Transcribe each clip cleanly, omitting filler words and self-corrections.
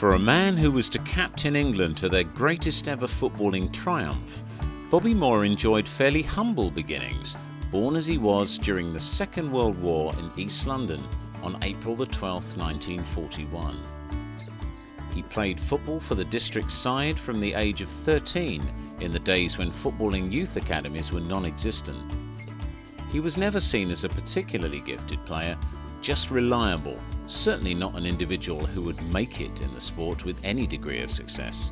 For a man who was to captain England to their greatest ever footballing triumph, Bobby Moore enjoyed fairly humble beginnings, born as he was during the Second World War in East London on April the 12th, 1941. He played football for the district side from the age of 13 in the days when footballing youth academies were non-existent. He was never seen as a particularly gifted player, just reliable, certainly not an individual who would make it in the sport with any degree of success,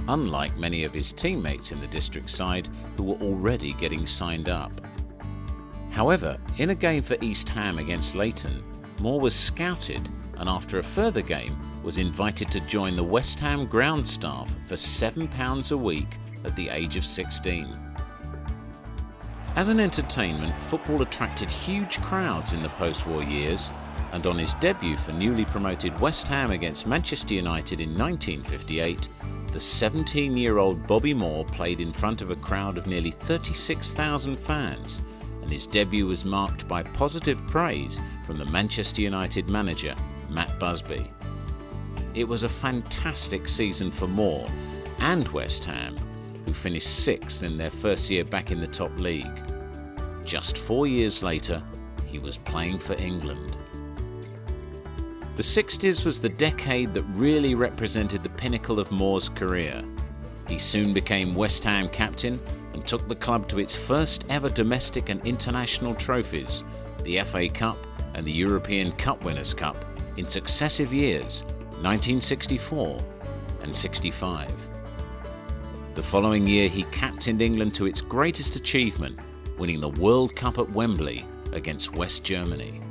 unlike many of his teammates in the district side who were already getting signed up. However, in a game for East Ham against Leighton, Moore was scouted and after a further game was invited to join the West Ham ground staff for £7 a week at the age of 16. As an entertainment, football attracted huge crowds in the post-war years, and on his debut for newly promoted West Ham against Manchester United in 1958, the 17-year-old Bobby Moore played in front of a crowd of nearly 36,000 fans, and his debut was marked by positive praise from the Manchester United manager, Matt Busby. It was a fantastic season for Moore and West Ham, who finished 6th in their first year back in the top league. Just 4 years later, he was playing for England. The 60s was the decade that really represented the pinnacle of Moore's career. He soon became West Ham captain and took the club to its first ever domestic and international trophies, the FA Cup and the European Cup Winners' Cup, in successive years, 1964 and 65. The following year he captained England to its greatest achievement, winning the World Cup at Wembley against West Germany.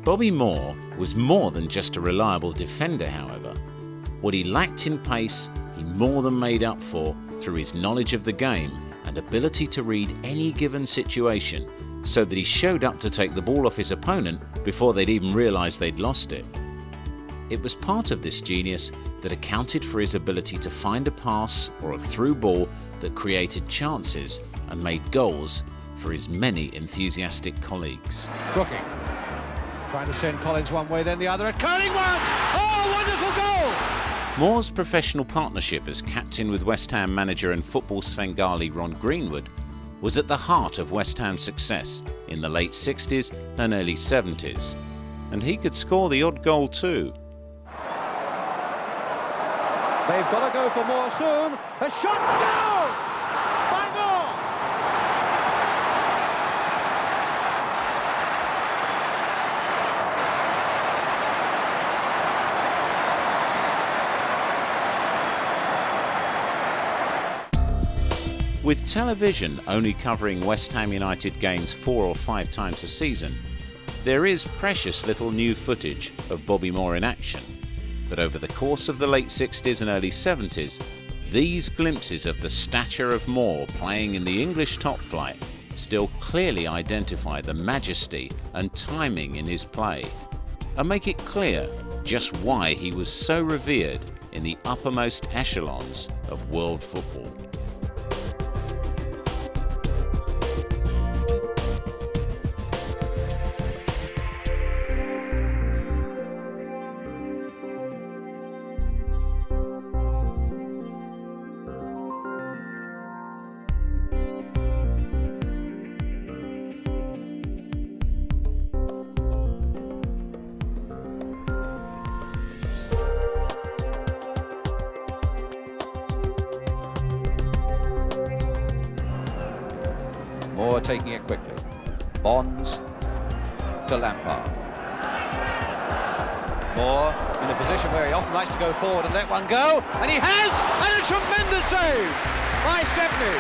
Bobby Moore was more than just a reliable defender, however. What he lacked in pace, he more than made up for through his knowledge of the game and ability to read any given situation, so that he showed up to take the ball off his opponent before they'd even realised they'd lost it. It was part of this genius that accounted for his ability to find a pass or a through ball that created chances and made goals for his many enthusiastic colleagues. Brooking, trying to send Collins one way then the other, and curling one! Oh, wonderful goal! Moore's professional partnership as captain with West Ham manager and football Svengali Ron Greenwood was at the heart of West Ham's success in the late 60s and early 70s, and he could score the odd goal too. They've got to go for more soon. A shot, goal! By Moore! With television only covering West Ham United games 4 or 5 times a season, there is precious little new footage of Bobby Moore in action. But over the course of the late 60s and early 70s, these glimpses of the stature of Moore playing in the English top flight still clearly identify the majesty and timing in his play, and make it clear just why he was so revered in the uppermost echelons of world football. Moore taking it quickly. Bonds to Lampard. Moore in a position where he often likes to go forward and let one go, and he has, and a tremendous save by Stepney.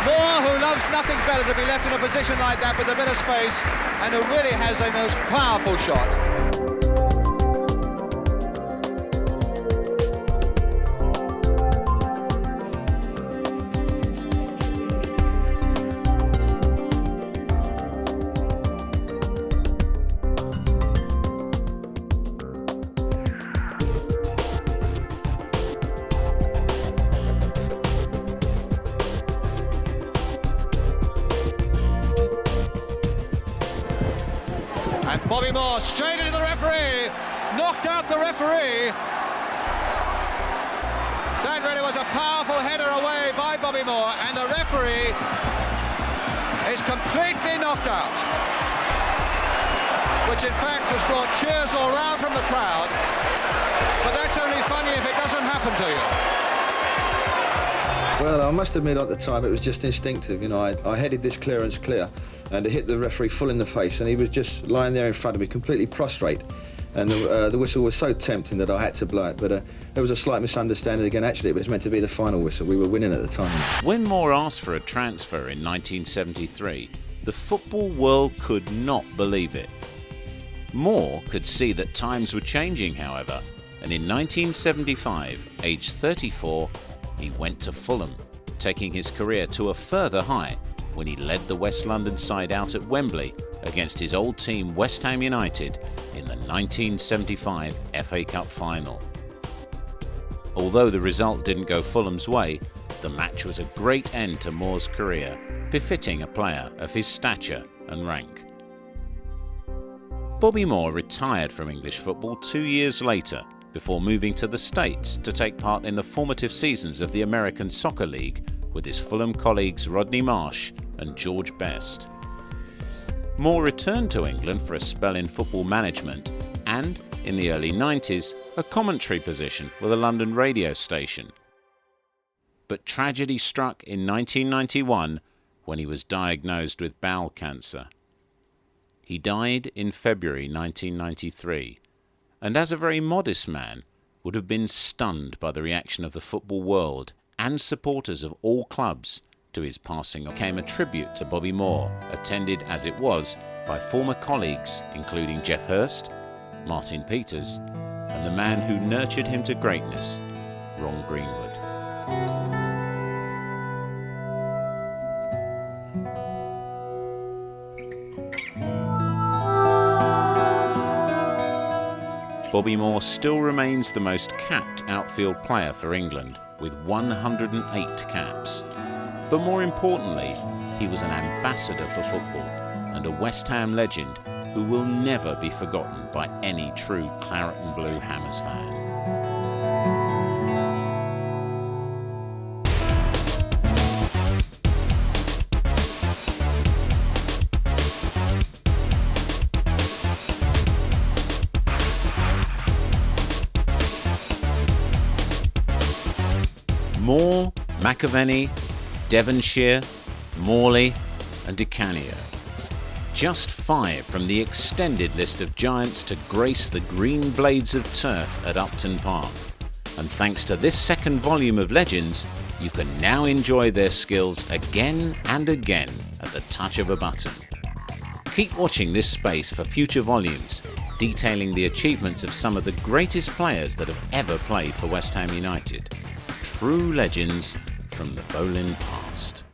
Moore, who loves nothing better to be left in a position like that with a bit of space, and who really has a most powerful shot. And Bobby Moore straight into the referee, knocked out the referee, That really was a powerful header away by Bobby Moore, and the referee is completely knocked out, which in fact has brought cheers all round from the crowd, but that's only funny if it doesn't happen to you. Well, I must admit at the time it was just instinctive. You know, I headed this clearance clear and it hit the referee full in the face, and he was just lying there in front of me, completely prostrate. And the whistle was so tempting that I had to blow it, but there was a slight misunderstanding again. Actually, it was meant to be the final whistle. We were winning at the time. When Moore asked for a transfer in 1973, the football world could not believe it. Moore could see that times were changing, however, and in 1975, aged 34, he went to Fulham, taking his career to a further height when he led the West London side out at Wembley against his old team West Ham United in the 1975 FA Cup final. Although the result didn't go Fulham's way, the match was a great end to Moore's career, befitting a player of his stature and rank. Bobby Moore retired from English football 2 years later, before moving to the States to take part in the formative seasons of the American Soccer League with his Fulham colleagues Rodney Marsh and George Best. Moore returned to England for a spell in football management and, in the early 90s, a commentary position with a London radio station. But tragedy struck in 1991 when he was diagnosed with bowel cancer. He died in February 1993, and as a very modest man, would have been stunned by the reaction of the football world and supporters of all clubs to his passing. Became a tribute to Bobby Moore, attended as it was by former colleagues including Geoff Hurst, Martin Peters, and the man who nurtured him to greatness, Ron Greenwood. Bobby Moore still remains the most capped outfield player for England, with 108 caps. But more importantly, he was an ambassador for football and a West Ham legend who will never be forgotten by any true Claret and Blue Hammers fan. Moore, McAvenny, Devonshire, Morley and Di Canio. Just 5 from the extended list of giants to grace the green blades of turf at Upton Park. And thanks to this second volume of Legends, you can now enjoy their skills again and again at the touch of a button. Keep watching this space for future volumes, detailing the achievements of some of the greatest players that have ever played for West Ham United. True legends from the Boleyn past.